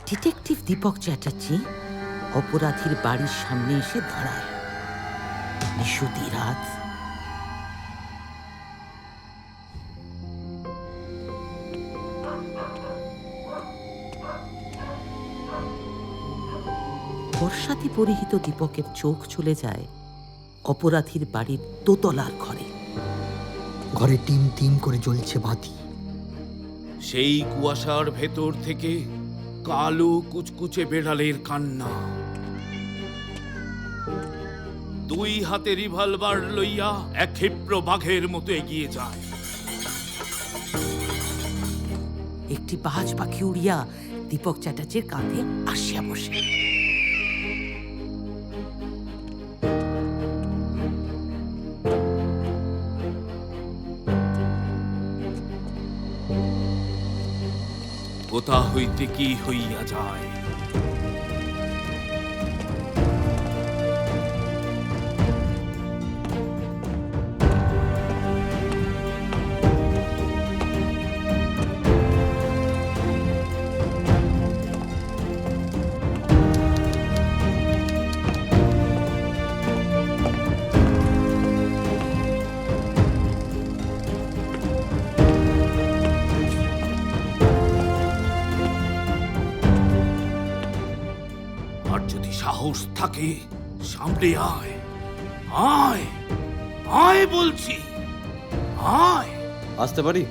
Detective Dipak Chatterjee অপরাধীর বাড়ির সামনে এসে দাঁড়ায়। নিশুতি রাত। বর্ষাতি পরিহিত দীপকের চোখ চলে যায় অপরাধীর বাড়ির দোতলার ঘরে। ঘরে টিম টিম করে জ্বলছে বাতি। সেই কুয়াশার ভেতর থেকে কালো কুচকুচে বেড়ালের কান্না। দুই হাতে রিভলভার লইয়া এক ক্ষিপ্র বাঘের মতো এগিয়ে যায়। একটি বাজ পাখি উড়িয়া দীপক চ্যাটার্জির কাঁধে আসিয়া বসে। কোথা হইতে কি হইয়া যায়। আর যদি সাহস থাকে সামনে আয়, আয়, আয় বলছি, আয়। আসতে পারি?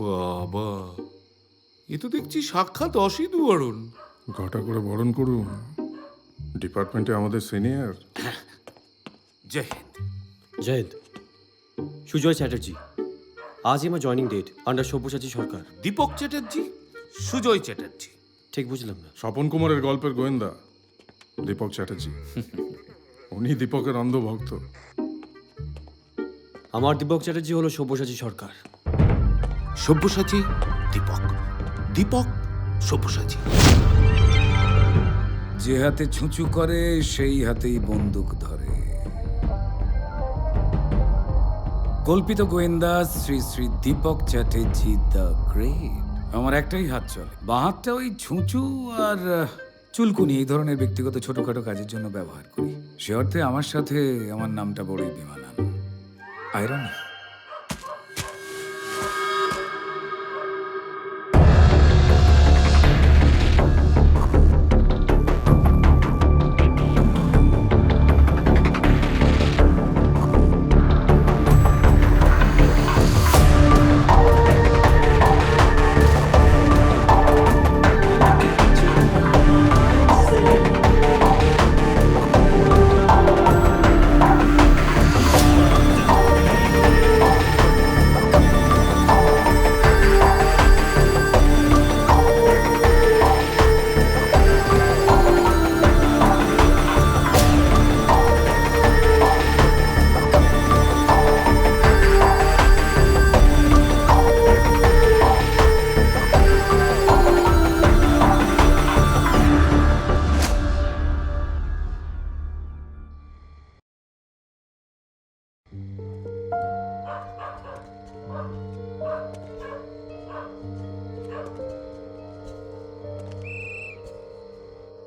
বাবা, এ তো দেখছি সাক্ষাৎ অসিধু অরুণ। ঘটা করে বরণ করুন। ডিপার্টমেন্টে আমাদের সিনিয়র। জয় হিন্দ। জয়ন্ত, সুজয় চ্যাটার্জি। আজই আমার জয়নিং ডেট আন্ডার সব্যসাচী সরকার। দীপক চ্যাটার্জি, সুজয় চ্যাটার্জি। ঠিক বুঝলাম না। স্বপন কুমারের গল্পের গোয়েন্দা দীপক চ্যাটার্জি। উনি দীপকের অন্ধভক্ত। আমার দীপক চ্যাটার্জি হলো সব্যসাচী সরকার। সব্যসাচী দীপক, দীপক সব্যসাচী। যে হাতে ছুঁচু করে সেই হাতেই বন্দুক ধরে। কল্পিত গোয়েন্দা শ্রী শ্রী দীপক চ্যাটার্জি দ্য গ্রেট। আমার একটাই হাত চলে, বাঁ হাতটা ওই ছুঁচু আর চুলকুনি এই ধরনের ব্যক্তিগত ছোটখাটো কাজের জন্য ব্যবহার করি। সে অর্থে আমার সাথে আমার নামটা বড়ই বেমানান। আয়রনি।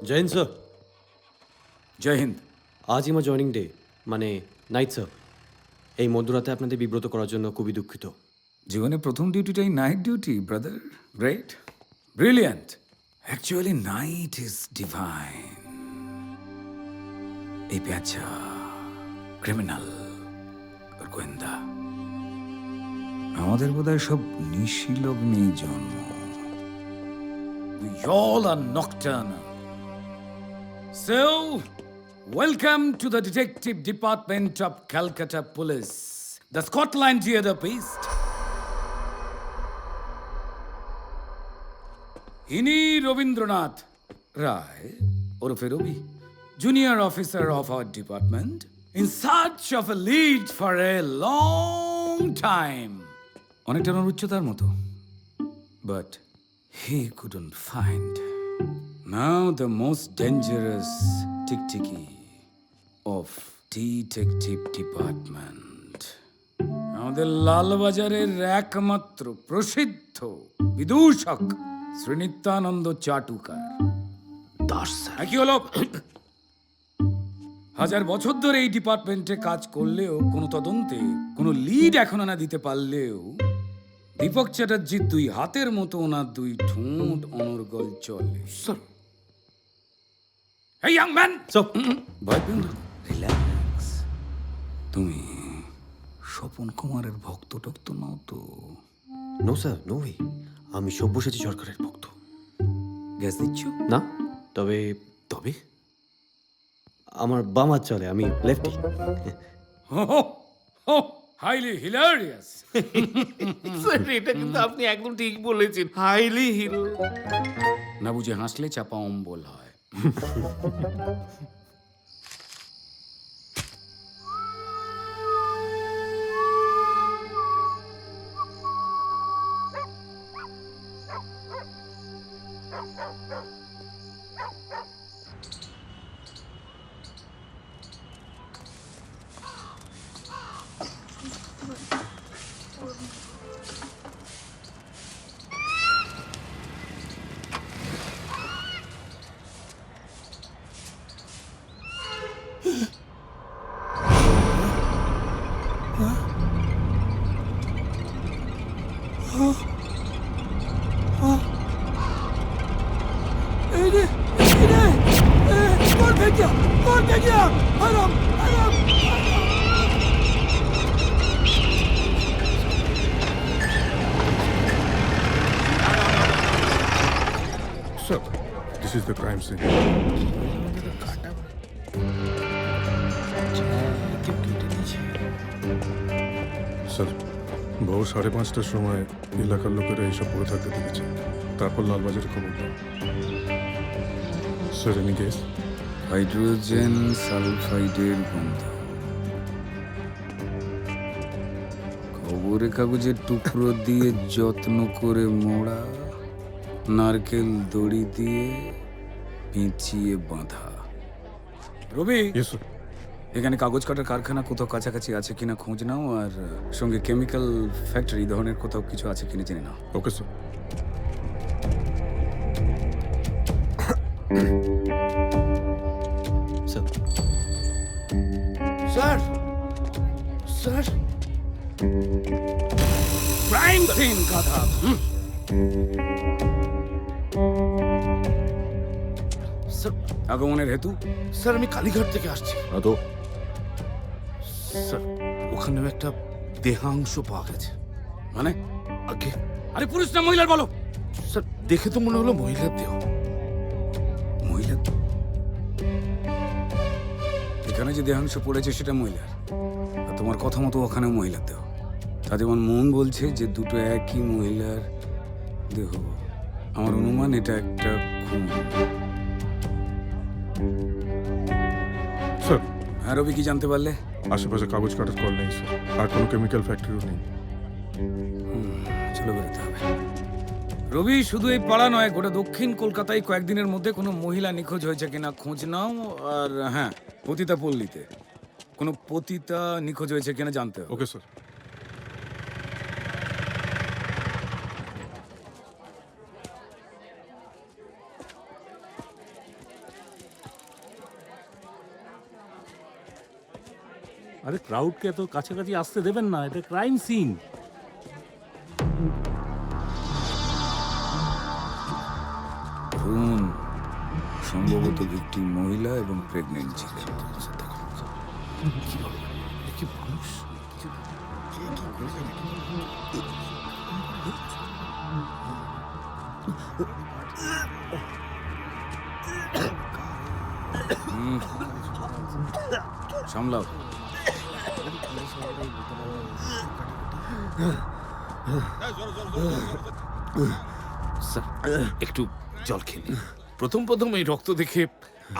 জয়ন্ত স্যার, জয় হিন্দ। আজই আমার জয়নিং ডে, মানে নাইট স্যার। এই মধ্যরাতে আপনাদের বিব্রত করার জন্য খুবই দুঃখিত। জীবনে প্রথম ডিউটিটাই night duty, brother. Great, brilliant. Actually night is divine. এই পেঁচা ক্রিমিনাল আর গোয়েন্দা আমাদের বোধহয় সব নিশিলগ্নে জন্ম। We all are nocturnal. So, welcome to the Detective Department of Calcutta Police, the Scotland Yard Beast. ইনি রবীন্দ্রনাথ রায় ওরফে রবি, junior officer of our department, in search of a lead for a long time. অনেকটা ওনার উচ্চতার মতো, but he couldn't find. Now the most dangerous টিকটিকি of Detective Department. আমাদের লালবাজারের একমাত্র প্রসিদ্ধ বিদূষক Shri Nityananda চাটুকার। Das sir. কি হলো? 1000 বছর ধরে এই ডিপার্টমেন্টে কাজ করলেও কোনো তদন্তে কোনো লিড এখন না দিতে পারলেও দীপক চ্যাটার্জির 2 হাতের মতো ওনার 2 ঠোঁট অনর্গল চলে। স্যার এই ইয়াং ম্যান, সব ভয় পেও না, রিল্যাক্স। তুমি স্বপন কুমারের ভক্ত টক্ত নাও তো? No sir, no way. আমি সব্যসাচী সরকারের ভক্ত। গ্যাস দিচ্ছ? না, তবে তবে আমার বাম হাত চলে, আমি লেফটি। Highly hilarious. স্যার এটা কিন্তু আপনি একদম ঠিক বলেছেন, হাইলি হিরো। না বুঝে হাসলে চাপা অম্বল হয়। Sir, this is the crime scene. Sir ভোর 5:30টার সময় এলাকার লোকেরা এইসব পড়ে থাকতে দেখেছে। তারপর লালবাজারে খবর দেয়। Sir any guess? হাইড্রোজেন সালফাইডের গন্ধ। খবরের কাগজের টুকরো দিয়ে যত্ন করে মোড়া, নারকেল দড়ি দিয়ে পেঁচিয়ে বাঁধা। রবি, ইয়েস স্যার। এখানে কাগজ কাটার কারখানা কোথাও কাছাকাছি আছে কিনা খোঁজ নাও, আর সঙ্গে কেমিক্যাল ফ্যাক্টরি ধরনের কোথাও কিছু আছে কিনা জেনে নাও। Okay sir. Sir sir sir crime scene গাধা। স্যার আগমনের হেতু? স্যার আমি কালীঘাট থেকে আসছি। তো স্যার ওখানেও একটা দেহাংশ পাওয়া গেছে। মানে? আগে আরে পুরুষ না মহিলার বলো? স্যার দেখে তো মনে হলো মহিলার দেহ। মহিলা? এখানে যে দেহাংশ পড়েছে সেটা মহিলার, আর তোমার কথা মতো ওখানেও মহিলার দেহ। তাতে আমার মন বলছে যে দুটো একই মহিলার দেহ। আমার অনুমান এটা একটা খুন। স্যার হ্যাঁ রবি, কি জানতে পারলে? আশেপাশে কাগজ কাটার কল নেই স্যার, আর কোনো কেমিক্যাল ফ্যাক্টরিও নেই। চলো বেরোতে হবে। রবি, শুধু এই পাড়া নয়, গোটা দক্ষিণ কলকাতায় কয়েকদিনের মধ্যে কোনো মহিলা নিখোঁজ হয়েছে কিনা খোঁজ নাও। আর হ্যাঁ, পতিতা পল্লীতে কোনো পতিতা নিখোঁজ হয়েছে কিনা জানতে হবে। Okay sir. আরে ক্রাউডকে এত কাছাকাছি আসতে দেবেন না, এটা ক্রাইম সিন। খুন, সম্ভবত ভিকটিম মহিলা এবং প্রেগনেন্ট ছিলেন। কি মানুষ! সামলাও। স্যার একটু জল খেয়ে নিন। প্রথম এই রক্ত দেখে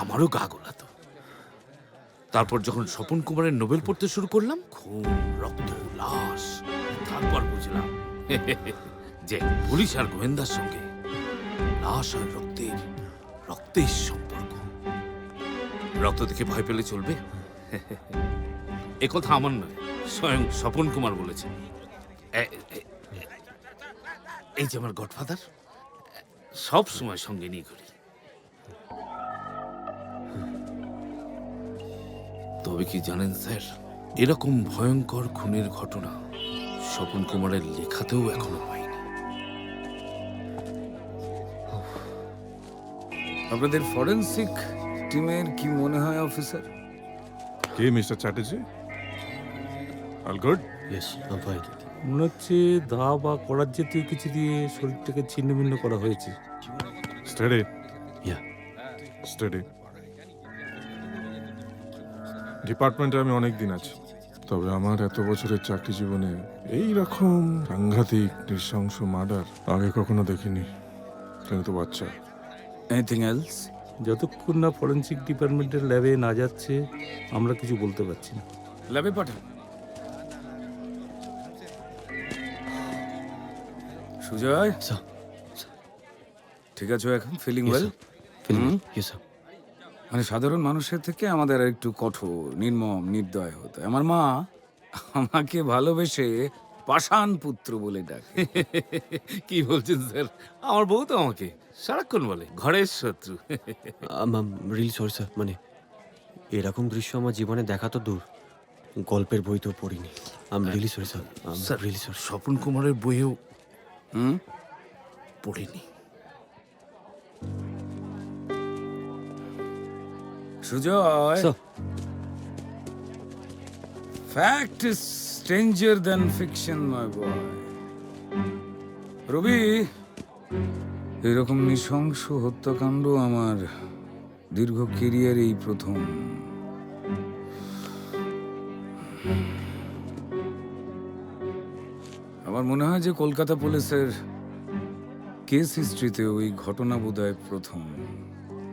আমারও গা গোলাতো। তারপর যখন স্বপন কুমারের নোবেল পড়তে শুরু করলাম, খুন, রক্ত, লাশ, তারপর বুঝলাম যে পুলিশ আর গোয়েন্দার সঙ্গে লাশ আর রক্তের সম্পর্ক। রক্ত দেখে ভয় পেলে চলবে? কথা আমার নয়, স্বয়ং স্বপন কুমার বলেছেন। এই যে আমার গডফাদার, সব সময় সঙ্গে নিয়ে ঘুরি। তবে কি জানেন স্যার, এরকম ভয়ঙ্কর খুনের ঘটনা স্বপন কুমারের লেখাতেও এখনো পাইনি। আপনাদের ফরেন্সিক টিমের কি মনে হয় officer? K mister Chatterjee? All good? Yes, I fine. মনে হচ্ছে দা বা করার জাতীয় কিছু দিয়ে শরীরটাকে ছিন্ন ভিন্ন করা হয়েছে। স্টেডি, ইয়া, স্টেডি। ডিপার্টমেন্টে আমি অনেক দিন আছি, তবে আমার এত বছরের চাকরি জীবনে এই রকম সাংঘাতিক নৃশংস মার্ডার আগে কখনো দেখিনি। কিন্তু বাচ্চা, এনিথিং এলস? যতক্ষণ না ফরেন্সিক ডিপার্টমেন্টের ল্যাবে না যাচ্ছে আমরা কিছু বলতে পারছি না। ল্যাবে পাঠান। সুজয়, স্যার। ঠিক আছে এখন? Feeling well? Yes sir. মানে সাধারণ মানুষের থেকে আমাদের আর একটু কঠোর, নির্মম, নির্দয় হতে হয়। আমার মা আমাকে ভালোবেসে পাষাণ পুত্র বলে ডাকে। কি বলছেন স্যার? আমার বউ তো আমাকে সারাক্ষণ বলে ঘরের শত্রু। রিয়েলি সরি স্যার, মানে এরকম দৃশ্য আমার জীবনে দেখা তো দূর, গল্পের বই তো পড়িনি। I am really sorry sir, sir, really sorry. Swapan কুমারের বইয়েও পড়িনি। Sujoy, sir, fact is stranger than fiction, my boy. Robi, এরকম নৃশংস হত্যাকাণ্ড আমার দীর্ঘ কেরিয়ারেই প্রথম। আমার মনে হয় যে কলকাতা পুলিশের কেস হিস্ট্রিতে ওই ঘটনা বোধহয় প্রথম।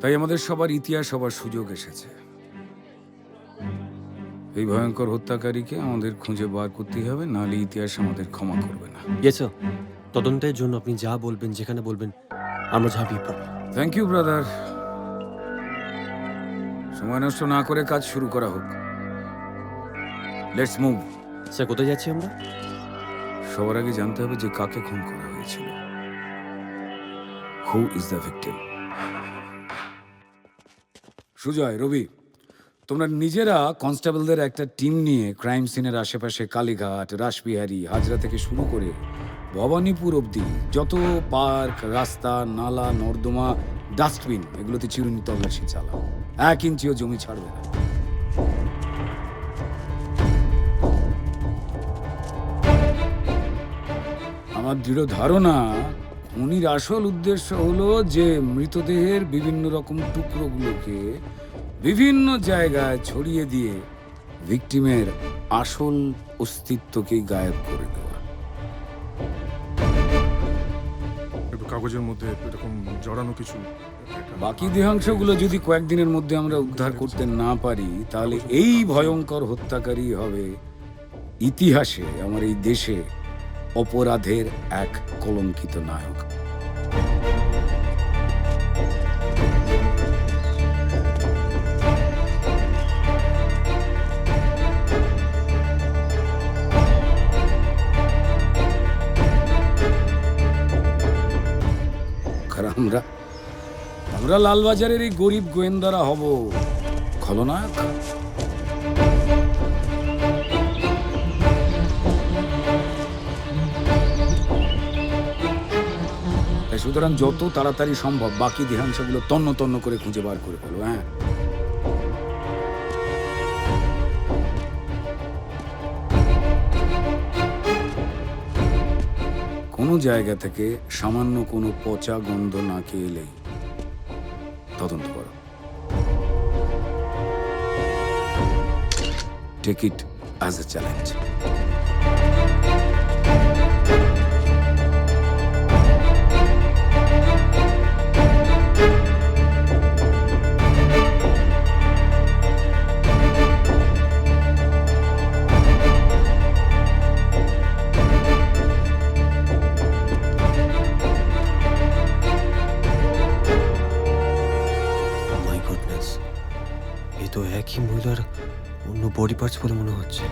তাই আমাদের সবার ইতিহাস হবার সুযোগ এসেছে। এই ভয়ঙ্কর হত্যাকারীকে আমাদের খুঁজে বার করতেই হবে, নাহলে ইতিহাস আমাদের ক্ষমা করবে না। Yes sir. তদন্তের জন্য আপনি যা বলবেন, যেখানে বলবেন, আমরা ঝাঁপিয়ে পড়ব। Thank you brother. সময় নষ্ট না করে কাজ শুরু করা হোক। Let's move. স্যার, কোথায় যাচ্ছি আমরা? সবার আগে জানতে হবে যে কাকে খুন করা হয়েছিল। Who is the victim? Sujoy, Rabi, তোমরা নিজেরা কনস্টেবলদের একটা টিম নিয়ে ক্রাইম সিনের আশেপাশে কালীঘাট, রাসবিহারী, হাজরা থেকে শুরু করে ভবানীপুর অবধি যত পার্ক, রাস্তা, নালা, নর্দমা, ডাস্টবিন, এগুলোতে চিরুনি তল্লাশি চালাও। 1 ইঞ্চিও জমি ছাড়বে না। আমার দৃঢ় ধারণা খুনির আসল উদ্দেশ্য হলো যে মৃতদেহের বিভিন্ন রকম টুকরোগুলোকে বিভিন্ন জায়গায় ছড়িয়ে দিয়ে ভিকটিমের আসল অস্তিত্বকে গায়েব করে দেওয়া। একটু কাগজের মধ্যে এরকম জড়ানো কিছু। বাকি দেহাংশগুলো যদি কয়েকদিনের মধ্যে আমরা উদ্ধার করতে না পারি, তাহলে এই ভয়ঙ্কর হত্যাকারী হবে ইতিহাসে, আমার এই দেশে, অপরাধের এক কলঙ্কিত নায়ক। আর আমরা লালবাজারের এই গরিব গোয়েন্দারা হব খলনায়ক। সুতরাং যত তাড়াতাড়ি সম্ভব বাকি দেহাংশগুলো তন্ন তন্ন করে খুঁজে বার করে ফেলো। হ্যাঁ, কোনো জায়গা থেকে সামান্য কোনো পচা গন্ধ নাকে এলেই তদন্ত করো। Take it as a challenge. My goodness, এ তো একই মহিলার অন্য বডি পার্ট পার্টস বলে মনে হচ্ছে।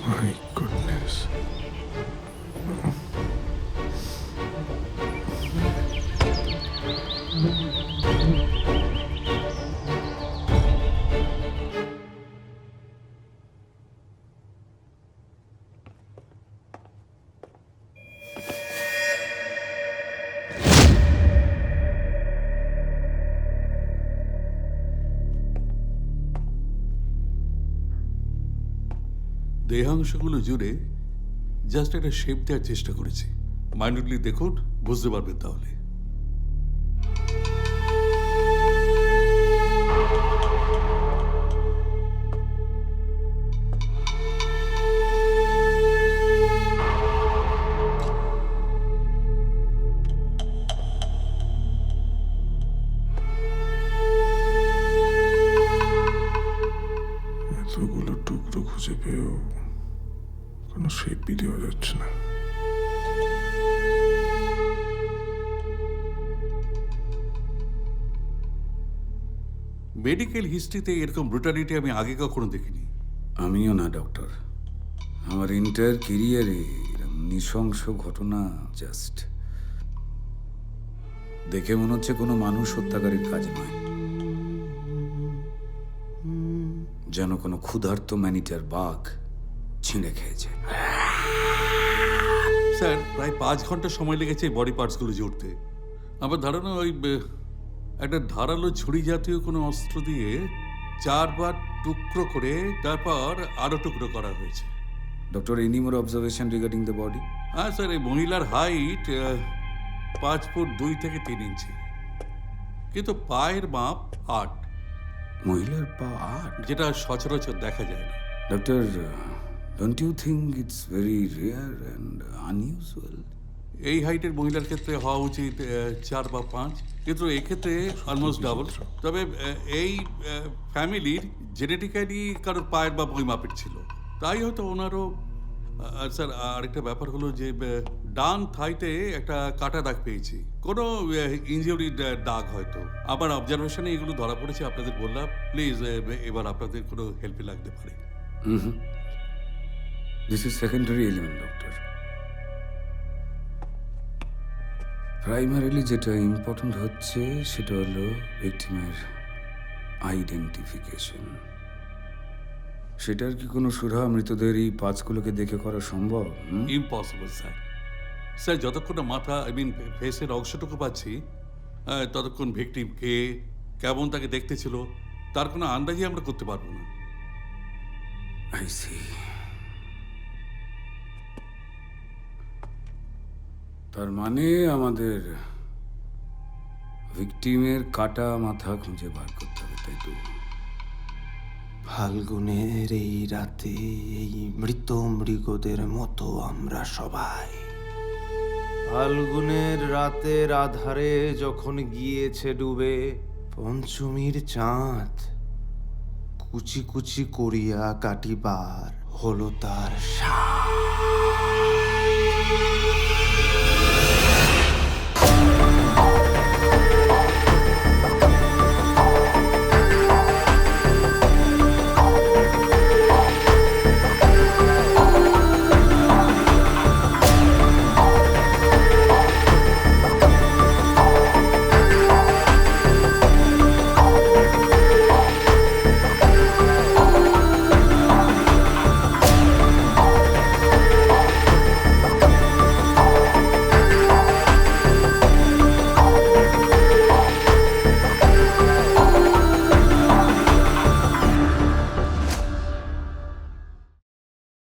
My goodness. দেহাংশগুলো জুড়ে জাস্ট একটা শেপ দেওয়ার চেষ্টা করেছি। মাইন্ডলি দেখুন, বুঝতে পারবেন তাহলে। এতগুলো টুকরো খুঁজে পেয়েও কোনো শেপই দেওয়া যাচ্ছে না। মেডিকেল হিস্ট্রিতে এরকম ব্রুটালিটি আমি আগে কখনো দেখিনি। আমিও না ডক্টর, আমার ইন্টার কেরিয়ারে নৃশংস ঘটনা জাস্ট দেখে মনে হচ্ছে কোনো মানুষ হত্যাকারীর কাজ নয়, যেন কোনো ক্ষুধার্ত ম্যানিটার বাঘ ছিঁড়ে খেয়েছে। স্যার, প্রায় 5 ঘন্টা সময় লেগেছে বডি পার্টসগুলো জুড়তে। আমার ধারণা ওই একটা ধারালো ছুরি জাতীয় কোনো অস্ত্র দিয়ে 4 বার টুকরো করে তারপর আরো টুকরো করা হয়েছে। Doctor, any more observation regarding the body? হ্যাঁ স্যার, এই মহিলার হাইট 5 ফুট 2 থেকে 3 ইঞ্চি, কিন্তু পায়ের মাপ 8, মহিলার পা 8? যেটা সচরাচর দেখা যায় না। Doctor, don't you think it's very rare and unusual? এই হাইটের মহিলার ক্ষেত্রে হওয়া উচিত 4 বা 5, কিন্তু এক্ষেত্রে অলমোস্ট ডাবল। তবে এই ফ্যামিলির জেনেটিক্যালি কারোর পায়ের বা বই মাপের ছিল, তাই হয়তো ওনারও। স্যার, আরেকটা ব্যাপার হলো যে ডান থাইতে একটা কাটা দাগ পেয়েছি, কোনো ইনজিউরি দাগ হয়তো। আমার অবজারভেশনে এগুলো ধরা পড়েছে, আপনাদের বললাম। প্লিজ এবার আপনাদের কোনো হেল্পে লাগতে পারে। This is secondary element doctor. Primarily যেটা ইম্পর্টেন্ট হচ্ছে সেটা হলো ভিকটিমের আইডেন্টিফিকেশন। সেটার কি কোনো সুরাহা মৃতদের এই পাঁচগুলোকে দেখে করা সম্ভব? Impossible sir. স্যার, যতক্ষণ না মাথা ফেসের অংশটুকু পাচ্ছি, ততক্ষণ ভিকটিম কে, কেমন তাকে দেখতে ছিল, তার কোনো আন্দাজই আমরা করতে পারবো না। I see. তার মানে আমাদের ভিকটিমের কাটা মাথা খুঁজে বার করতে হবে, তাই তো? ফাল্গুনের এই রাতে এই মৃত মৃগদের মতো আমরা সবাই ফাল্গুনের রাতের আধারে যখন গিয়েছে ডুবে পঞ্চমীর চাঁদ, কুচি কুচি করিয়া কাটিবার হলো তার সাজ।